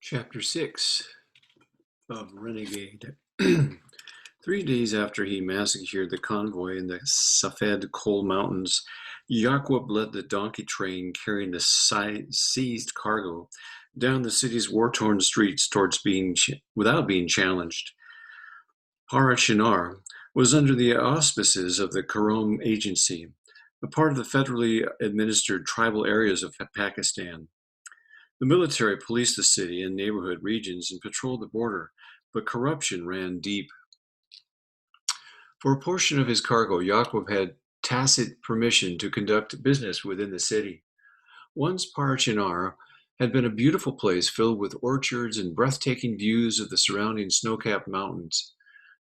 Chapter 6 of Renegade. 3 days after he massacred the convoy in the Safed coal mountains, Yaqub led the donkey train carrying the seized cargo down the city's war-torn streets towards without being challenged. Parachinar was under the auspices of the Karom Agency, a part of the federally administered tribal areas of Pakistan. The military policed the city and neighborhood regions and patrolled the border, but corruption ran deep. For a portion of his cargo, Yaqub had tacit permission to conduct business within the city. Once Parachinar had been a beautiful place filled with orchards and breathtaking views of the surrounding snow-capped mountains.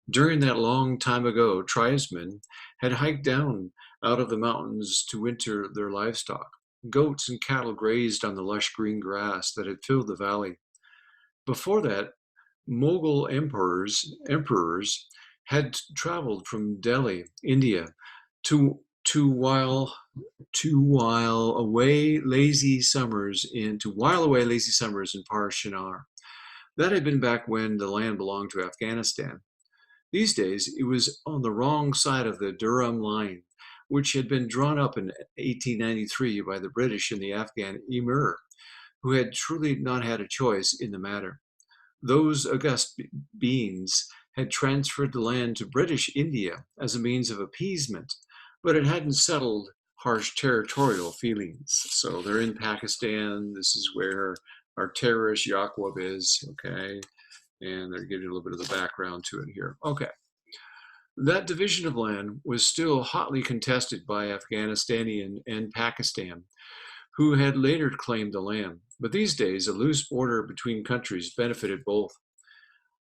During that long time ago, tribesmen had hiked down out of the mountains to winter their livestock. Goats and cattle grazed on the lush green grass that had filled the valley. Before that, Mughal emperors had traveled from Delhi, India, to while away lazy summers in Parshinar. That had been back when the land belonged to Afghanistan. These days, it was on the wrong side of the Durham line, which had been drawn up in 1893 by the British and the Afghan emir, who had truly not had a choice in the matter. Those august beings had transferred the land to British India as a means of appeasement, but it hadn't settled harsh territorial feelings. So they're in Pakistan. This is where our terrorist Yaqub is, okay? And they're giving a little bit of the background to it here. Okay. That division of land was still hotly contested by Afghanistan and Pakistan, who had later claimed the land. But these days, a loose border between countries benefited both.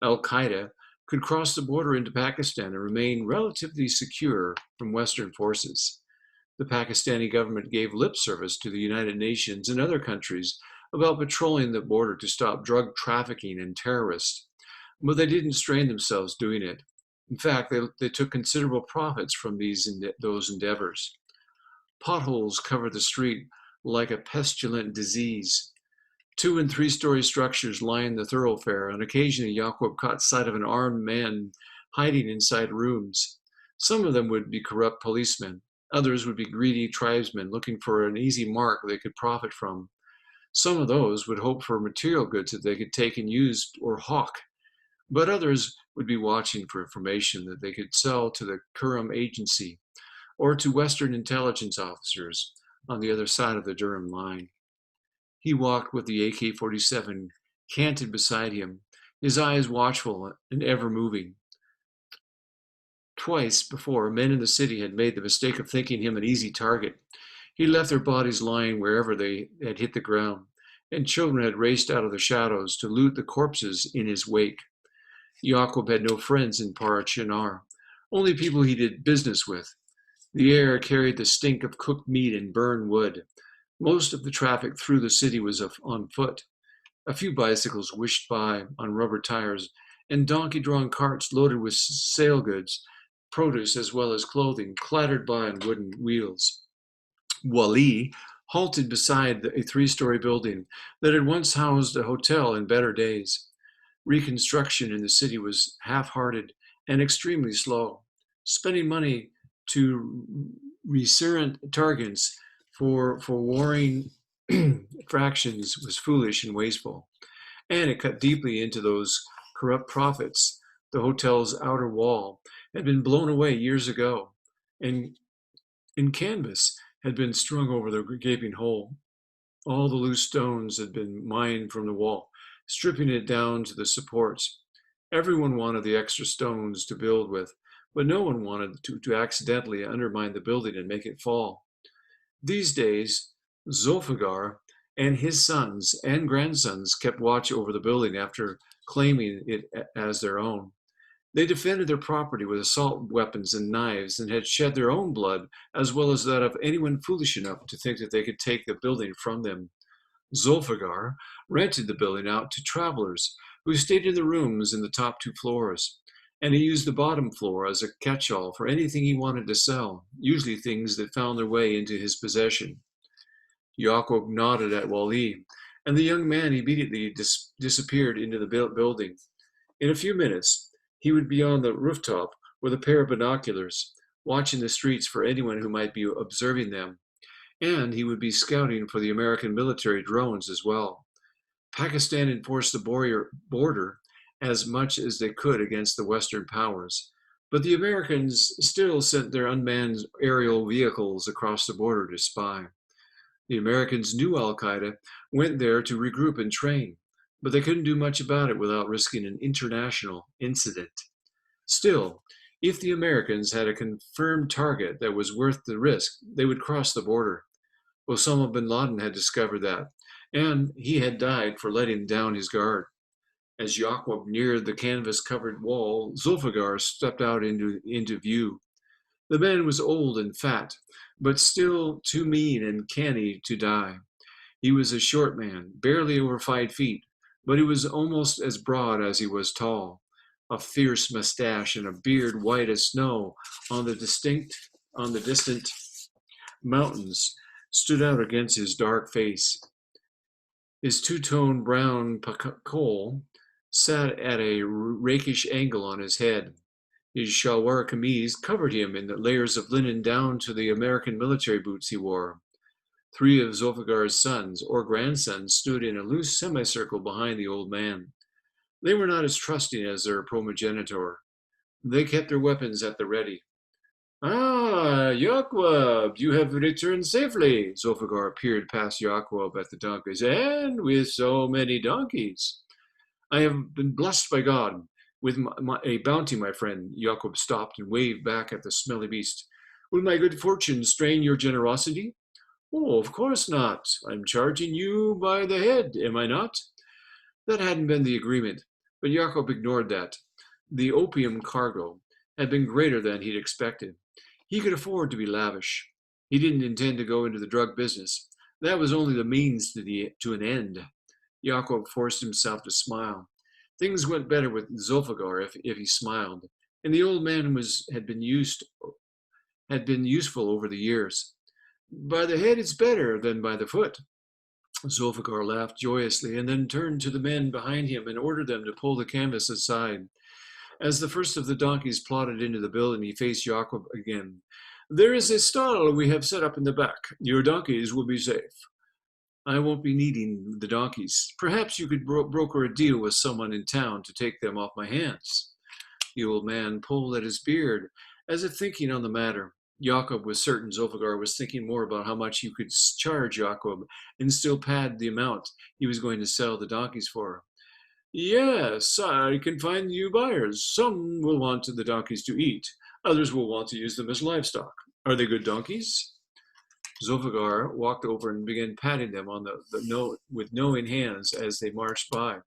Al-Qaeda could cross the border into Pakistan and remain relatively secure from Western forces. The Pakistani government gave lip service to the United Nations and other countries about patrolling the border to stop drug trafficking and terrorists, but they didn't strain themselves doing it. In fact, they took considerable profits from those endeavors. Potholes covered the street like a pestilent disease. 2- and 3-story structures lined the thoroughfare, and occasionally Yaqub caught sight of an armed man hiding inside rooms. Some of them would be corrupt policemen. Others would be greedy tribesmen looking for an easy mark they could profit from. Some of those would hope for material goods that they could take and use or hawk. But others would be watching for information that they could sell to the Kurum Agency or to Western intelligence officers on the other side of the Durham line. He walked with the AK-47 canted beside him, his eyes watchful and ever moving. Twice before, men in the city had made the mistake of thinking him an easy target. He left their bodies lying wherever they had hit the ground, and children had raced out of the shadows to loot the corpses in his wake. Yaqub had no friends in Parachinar, only people he did business with. The air carried the stink of cooked meat and burned wood. Most of the traffic through the city was on foot. A few bicycles whished by on rubber tires, and donkey-drawn carts loaded with sale goods, produce as well as clothing, clattered by on wooden wheels. Wali halted beside a 3-story building that had once housed a hotel in better days. Reconstruction in the city was half-hearted and extremely slow. Spending money to recurrent targets for warring fractions was foolish and wasteful, and it cut deeply into those corrupt profits. The hotel's outer wall had been blown away years ago, and canvas had been strung over the gaping hole. All the loose stones had been mined from the wall, stripping it down to the supports. Everyone wanted the extra stones to build with, but no one wanted to accidentally undermine the building and make it fall. These days, Zulfigar and his sons and grandsons kept watch over the building after claiming it as their own. They defended their property with assault weapons and knives and had shed their own blood as well as that of anyone foolish enough to think that they could take the building from them. Zulfigar rented the building out to travelers who stayed in the rooms in the top 2 floors, and he used the bottom floor as a catch-all for anything he wanted to sell, usually things that found their way into his possession. Yaqub nodded at Wali and the young man immediately disappeared into the building. In a few minutes, he would be on the rooftop with a pair of binoculars, watching the streets for anyone who might be observing them, and he would be scouting for the American military drones as well. Pakistan enforced the border as much as they could against the Western powers, but the Americans still sent their unmanned aerial vehicles across the border to spy. The Americans knew Al Qaeda, went there to regroup and train, but they couldn't do much about it without risking an international incident. Still, if the Americans had a confirmed target that was worth the risk, they would cross the border. Osama bin Laden had discovered that, and he had died for letting down his guard. As Yaqub neared the canvas-covered wall, Zulfiqar stepped out into view. The man was old and fat, but still too mean and canny to die. He was a short man, barely over 5 feet, but he was almost as broad as he was tall. A fierce mustache and a beard white as snow on the distant mountains stood out against his dark face. His two-tone brown coal sat at a rakish angle on his head. His shalwar kameez covered him in the layers of linen down to the American military boots he wore. 3 of Zulfiqar's sons or grandsons stood in a loose semicircle behind the old man. They were not as trusting as their progenitor. They kept their weapons at the ready. "Ah, Yaqub, you have returned safely." Zulfiqar peered past Yaqub at the donkeys. "And with so many donkeys." "I have been blessed by God with a bounty, my friend." Yaqub stopped and waved back at the smelly beast. "Will my good fortune strain your generosity?" "Oh, of course not. I'm charging you by the head, am I not?" That hadn't been the agreement, but Yaqub ignored that. The opium cargo had been greater than he'd expected. He could afford to be lavish. He didn't intend to go into the drug business. That was only the means to an end. Yaqub forced himself to smile. Things went better with Zulfiqar if he smiled, and the old man had been useful over the years. "By the head it's better than by the foot." Zulfiqar laughed joyously and then turned to the men behind him and ordered them to pull the canvas aside. As the first of the donkeys plodded into the building, he faced Yaqub again. "There is a stall we have set up in the back. Your donkeys will be safe." "I won't be needing the donkeys. Perhaps you could broker a deal with someone in town to take them off my hands." The old man pulled at his beard, as if thinking on the matter. Yaqub was certain Zulfiqar was thinking more about how much he could charge Yaqub and still pad the amount he was going to sell the donkeys for. "Yes, I can find you buyers. Some will want the donkeys to eat. Others will want to use them as livestock. Are they good donkeys?" Zulfiqar walked over and began patting them on with knowing hands as they marched by.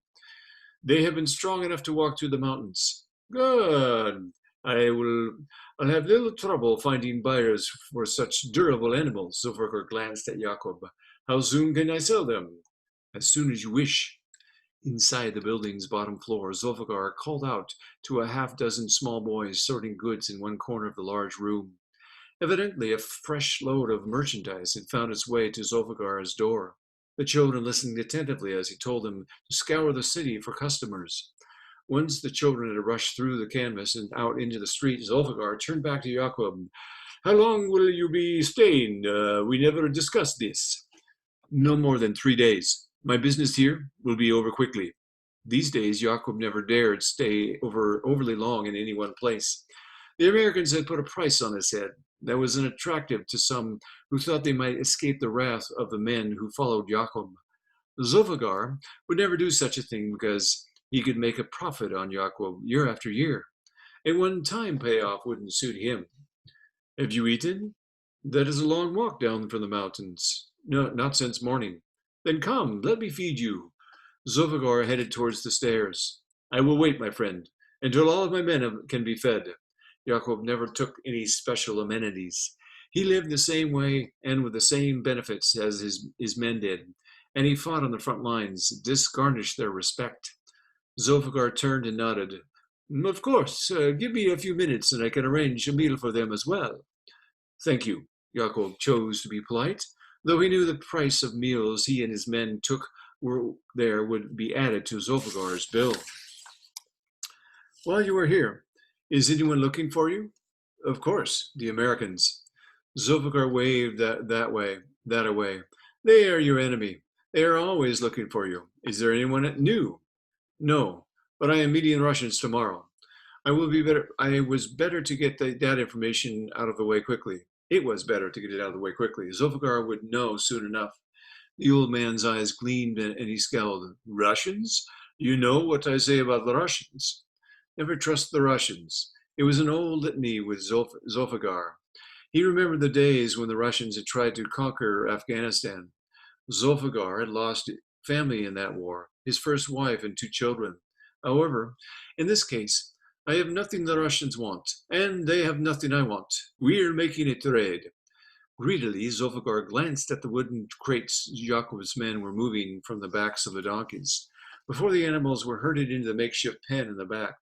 "They have been strong enough to walk through the mountains." "Good. I'll have little trouble finding buyers for such durable animals." Zulfiqar glanced at Yaqub. "How soon can I sell them?" "As soon as you wish." Inside the building's bottom floor, Zulfiqar called out to a half-dozen small boys sorting goods in one corner of the large room. Evidently, a fresh load of merchandise had found its way to Zulfiqar's door. The children listened attentively as he told them to scour the city for customers. Once the children had rushed through the canvas and out into the street, Zulfiqar turned back to Yaqub. "How long will you be staying? We never discussed this." "No more than 3 days. My business here will be over quickly." These days, Yaqub never dared stay overly long in any one place. The Americans had put a price on his head that was unattractive to some who thought they might escape the wrath of the men who followed Yaqub. Zulfiqar would never do such a thing because he could make a profit on Yaqub year after year. A one-time payoff wouldn't suit him. "Have you eaten?" "That is a long walk down from the mountains." "No, not since morning." "Then come, let me feed you." Zulfiqar headed towards the stairs. "I will wait, my friend, until all of my men can be fed." Yaqub never took any special amenities. He lived the same way and with the same benefits as his men did, and he fought on the front lines. This garnished their respect. Zulfiqar turned and nodded. "Of course, give me a few minutes and I can arrange a meal for them as well." "Thank you." Yaqub chose to be polite, though he knew the price of meals he and his men took were there would be added to Zulfikar's bill. While you are here, is anyone looking for you? Of course, the Americans. Zulfikar waved that away. They are your enemy. They are always looking for you. Is there anyone new? No, but I am meeting the Russians tomorrow. I will be better. I was better to get that information out of the way quickly. It was better to get it out of the way quickly. Zulfikar would know soon enough. The old man's eyes gleamed and he scowled. Russians? You know what I say about the Russians. Never trust the Russians. It was an old litany with Zulfikar. He remembered the days when the Russians had tried to conquer Afghanistan. Zulfikar had lost family in that war, his first wife and two children. However, in this case, I have nothing the Russians want, and they have nothing I want. We're making a trade. Greedily, Zulfikar glanced at the wooden crates Jakob's men were moving from the backs of the donkeys. Before the animals were herded into the makeshift pen in the back,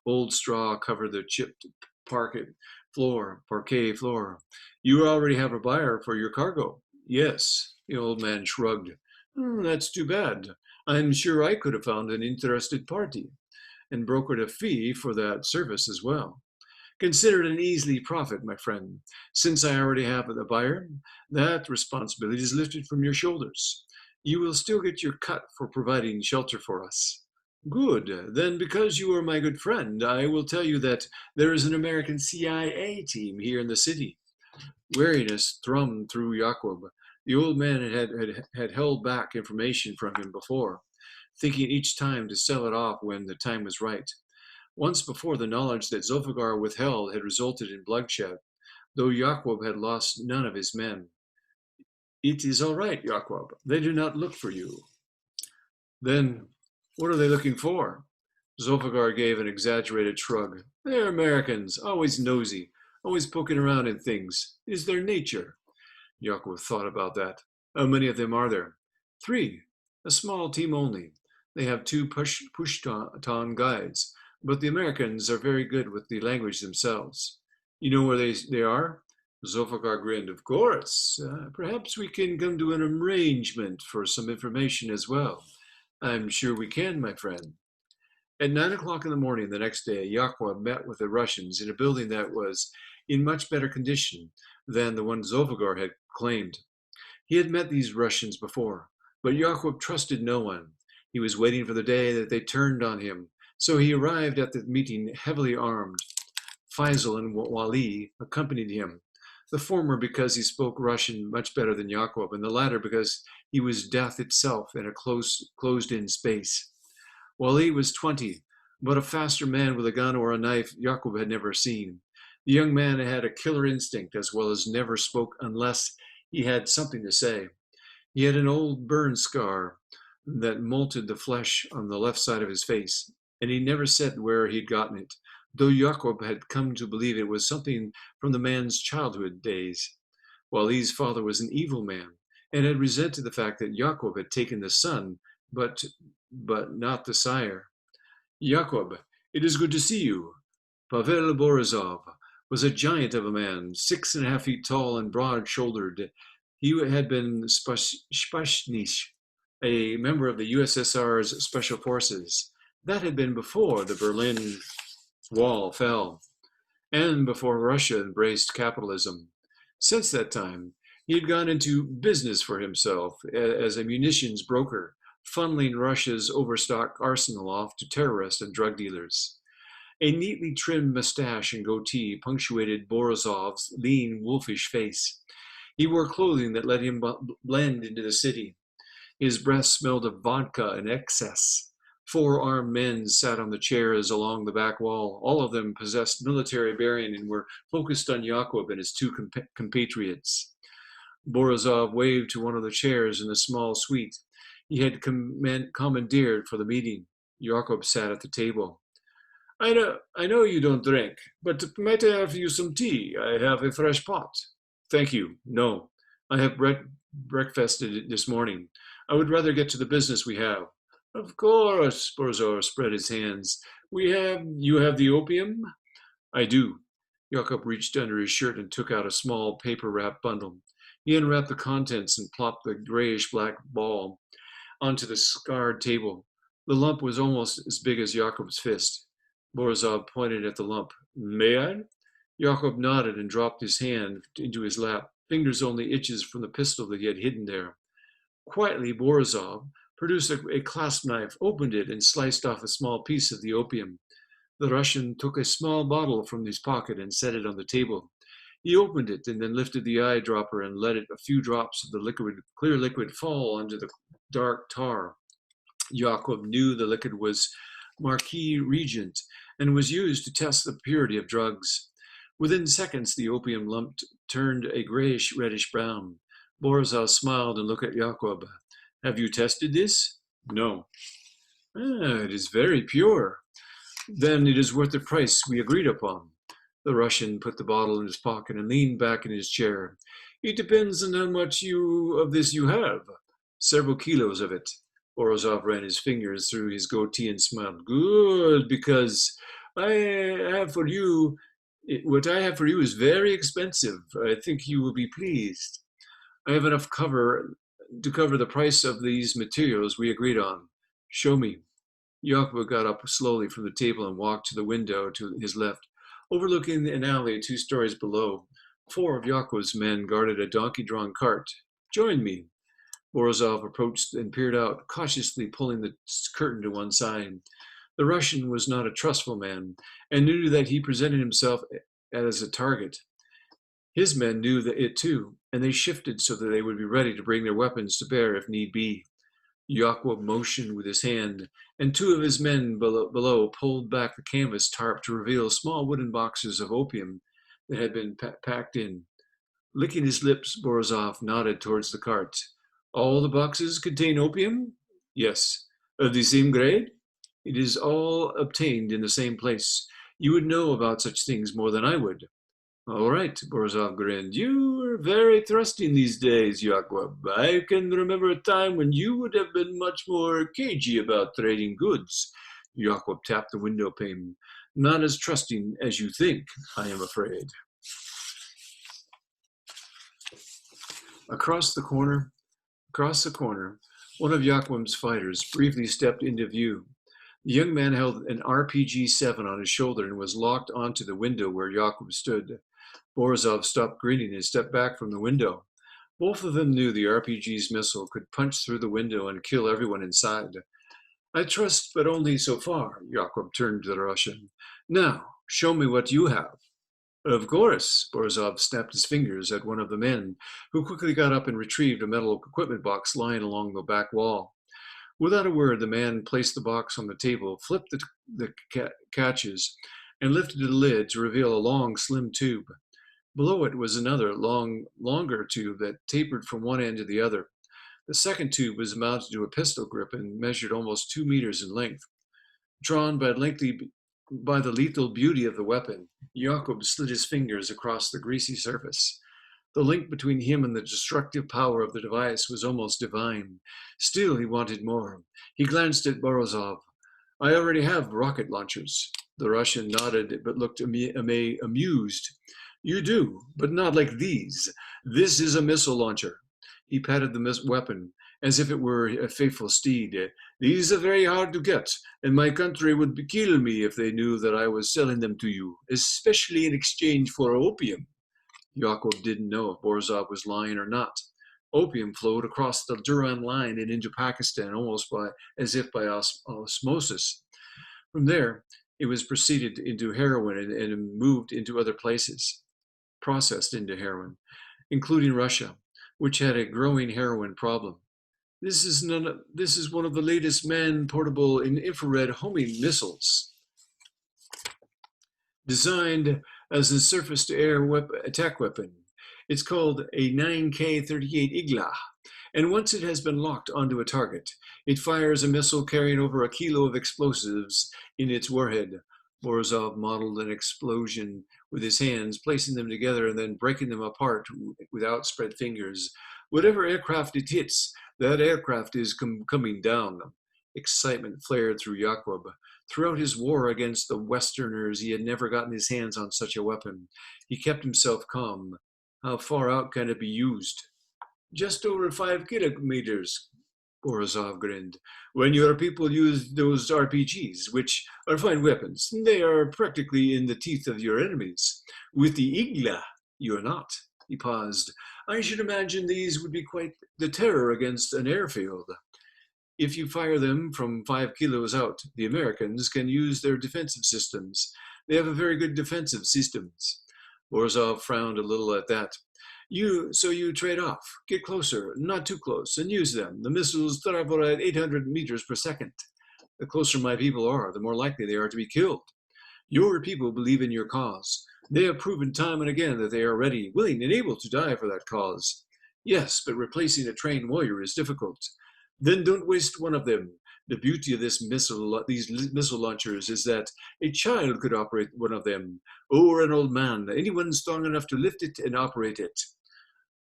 old straw covered the chipped parquet floor. You already have a buyer for your cargo. Yes, the old man shrugged. That's too bad. I'm sure I could have found an interested party and brokered a fee for that service as well. Consider it an easy profit, my friend. Since I already have the buyer, that responsibility is lifted from your shoulders. You will still get your cut for providing shelter for us. Good. Then, because you are my good friend, I will tell you that there is an American CIA team here in the city. Weariness thrummed through Jacob. The old man had held back information from him before, thinking each time to sell it off when the time was right. Once before, the knowledge that Zulfikar withheld had resulted in bloodshed, though Jacob had lost none of his men. It is all right, Jacob. They do not look for you. Then, what are they looking for? Zulfikar gave an exaggerated shrug. They're Americans, always nosy, always poking around in things. It is their nature. Jacob thought about that. How many of them are there? 3. A small team only. They have 2 Pushton guides, but the Americans are very good with the language themselves. You know where they are? Zulfikar grinned. Of course. Perhaps we can come to an arrangement for some information as well. I'm sure we can, my friend. At 9 o'clock in the morning the next day, Yakub met with the Russians in a building that was in much better condition than the one Zulfikar had claimed. He had met these Russians before, but Yakub trusted no one. He was waiting for the day that they turned on him, so he arrived at the meeting heavily armed. Faisal and Wali accompanied him, the former because he spoke Russian much better than Yakub, and the latter because he was death itself in a closed-in space. Wali was 20, but a faster man with a gun or a knife Yakub had never seen. The young man had a killer instinct as well as never spoke unless he had something to say. He had an old burn scar that molted the flesh on the left side of his face, and he never said where he'd gotten it, though Jacob had come to believe it was something from the man's childhood days. Wali's father was an evil man, and had resented the fact that Jacob had taken the son, but not the sire. Jacob, it is good to see you. Pavel Borisov was a giant of a man, 6.5 feet tall and broad-shouldered. He had been Spashnish, a member of the USSR's Special Forces. That had been before the Berlin Wall fell, and before Russia embraced capitalism. Since that time, he had gone into business for himself as a munitions broker, funneling Russia's overstocked arsenal off to terrorists and drug dealers. A neatly trimmed mustache and goatee punctuated Borisov's lean, wolfish face. He wore clothing that let him blend into the city. His breath smelled of vodka in excess. 4 armed men sat on the chairs along the back wall. All of them possessed military bearing and were focused on Yakub and his 2 compatriots. Borisov waved to one of the chairs in the small suite he had commandeered for the meeting. Yakub sat at the table. I know you don't drink, but might I offer you some tea? I have a fresh pot. Thank you. No, I have breakfasted this morning. I would rather get to the business we have. Of course, Borisov spread his hands. You have the opium? I do. Jakob reached under his shirt and took out a small paper-wrapped bundle. He unwrapped the contents and plopped the grayish-black ball onto the scarred table. The lump was almost as big as Jakob's fist. Borisov pointed at the lump. May I? Jakob nodded and dropped his hand into his lap, fingers only itches from the pistol that he had hidden there. Quietly, Borisov produced a clasp knife, opened it, and sliced off a small piece of the opium. The Russian took a small bottle from his pocket and set it on the table. He opened it and then lifted the eyedropper and let a few drops of the clear liquid fall onto the dark tar. Jakob knew the liquid was Marquis Regent and was used to test the purity of drugs. Within seconds, the opium lump turned a grayish reddish brown. Borisov smiled and looked at Jakob. Have you tested this? No. It is very pure. Then it is worth the price we agreed upon. The Russian put the bottle in his pocket and leaned back in his chair. It depends on how much of this you have. Several kilos of it. Borisov ran his fingers through his goatee and smiled. Good, because I have for you, what I have for you is very expensive. I think you will be pleased. I have enough to cover the price of these materials we agreed on. Show me. Jakob got up slowly from the table and walked to the window to his left, overlooking an alley 2 stories below. 4 of Jakob's men guarded a donkey-drawn cart. Join me. Borisov approached and peered out, cautiously pulling the curtain to one side. The Russian was not a trustful man, and knew that he presented himself as a target. His men knew it too, and they shifted so that they would be ready to bring their weapons to bear if need be. Jakob motioned with his hand, and 2 of his men below pulled back the canvas tarp to reveal small wooden boxes of opium that had been packed in. Licking his lips, Borisov nodded towards the cart. All the boxes contain opium? Yes. Of the same grade? It is all obtained in the same place. You would know about such things more than I would. All right, Borisov grinned. You are very thrusting these days, Jakob. I can remember a time when you would have been much more cagey about trading goods. Jakob tapped the window pane. Not as trusting as you think, I am afraid. Across the corner, one of Jakob's fighters briefly stepped into view. The young man held an RPG-7 on his shoulder and was locked onto the window where Jakob stood. Borisov stopped grinning and stepped back from the window. Both of them knew the RPG's missile could punch through the window and kill everyone inside. I trust, but only so far, Jakob turned to the Russian. Now, show me what you have. Of course, Borisov snapped his fingers at one of the men, who quickly got up and retrieved a metal equipment box lying along the back wall. Without a word, the man placed the box on the table, flipped the catches, and lifted the lid to reveal a long, slim tube. Below it was another, longer tube that tapered from one end to the other. The second tube was mounted to a pistol grip and measured almost 2 meters in length. Drawn by the lethal beauty of the weapon, Jakob slid his fingers across the greasy surface. The link between him and the destructive power of the device was almost divine. Still, he wanted more. He glanced at Borisov. I already have rocket launchers. The Russian nodded but looked amused. You do, but not like these. This is a missile launcher. He patted the weapon as if it were a faithful steed. These are very hard to get, and my country would kill me if they knew that I was selling them to you, especially in exchange for opium. Jakob didn't know if Borisov was lying or not. Opium flowed across the Durand line and into Pakistan almost as if by osmosis. From there, it was proceeded into heroin and moved into other places, processed into heroin, including Russia, which had a growing heroin problem. This is one of the latest man-portable infrared homing missiles, designed as a surface-to-air attack weapon. It's called a 9K-38 Igla, and once it has been locked onto a target, it fires a missile carrying over a kilo of explosives in its warhead. Borisov modeled an explosion with his hands, placing them together and then breaking them apart with outspread fingers. Whatever aircraft it hits, that aircraft is coming down. Excitement flared through Jakob. Throughout his war against the Westerners, he had never gotten his hands on such a weapon. He kept himself calm. How far out can it be used? Just over 5 kilometers. Borisov grinned. When your people use those RPGs, which are fine weapons, they are practically in the teeth of your enemies. With the Igla, you are not. He paused. I should imagine these would be quite the terror against an airfield. If you fire them from 5 kilos out, the Americans can use their defensive systems. They have a very good defensive systems. Borisov frowned a little at that. So you trade off, get closer, not too close, and use them. The missiles travel at 800 meters per second. The closer my people are, the more likely they are to be killed. Your people believe in your cause. They have proven time and again that they are ready, willing, and able to die for that cause. Yes, but replacing a trained warrior is difficult. Then don't waste one of them. The beauty of these missile launchers is that a child could operate one of them, or an old man, anyone strong enough to lift it and operate it.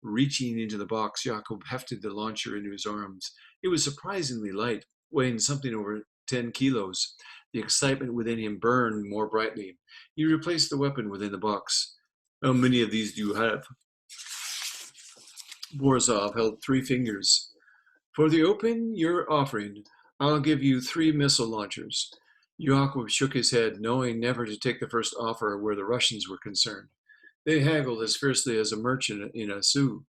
Reaching into the box, Jakob hefted the launcher into his arms. It was surprisingly light, weighing something over 10 kilos. The excitement within him burned more brightly. He replaced the weapon within the box. How many of these do you have? Borisov held 3 fingers. For the open you're offering, I'll give you 3 missile launchers. Yakov shook his head, knowing never to take the first offer where the Russians were concerned. They haggled as fiercely as a merchant in a sou.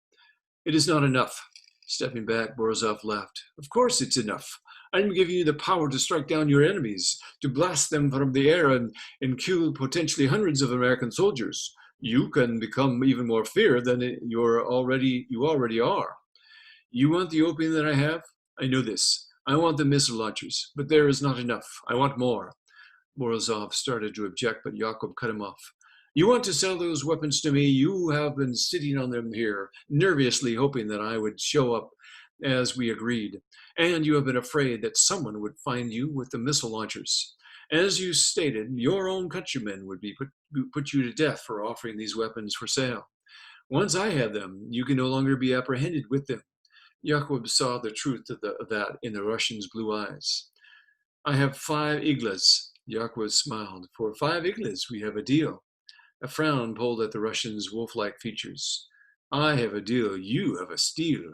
It is not enough. Stepping back, Borisov laughed. Of course it's enough. I'm giving you the power to strike down your enemies, to blast them from the air and kill potentially hundreds of American soldiers. You can become even more feared than you already are. You want the opium that I have? I know this. I want the missile launchers, but there is not enough. I want more. Borisov started to object, but Yakov cut him off. You want to sell those weapons to me? You have been sitting on them here, nervously hoping that I would show up as we agreed. And you have been afraid that someone would find you with the missile launchers. As you stated, your own countrymen would put you to death for offering these weapons for sale. Once I have them, you can no longer be apprehended with them. Yakub saw the truth of that in the Russian's blue eyes. I have 5 iglas. Yakub smiled. For 5 iglas, we have a deal. A frown pulled at the Russian's wolf-like features. I have a deal. You have a steal.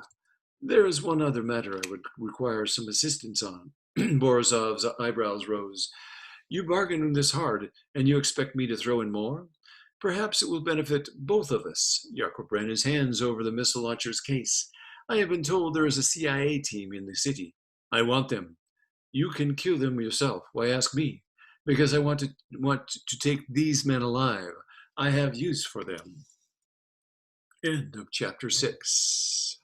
There is one other matter I would require some assistance on. Borisov's eyebrows rose. You bargained this hard, and you expect me to throw in more? Perhaps it will benefit both of us. Yakub ran his hands over the missile launcher's case. I have been told there is a CIA team in the city. I want them. You can kill them yourself. Why ask me? Because I want to take these men alive. I have use for them. End of chapter 6.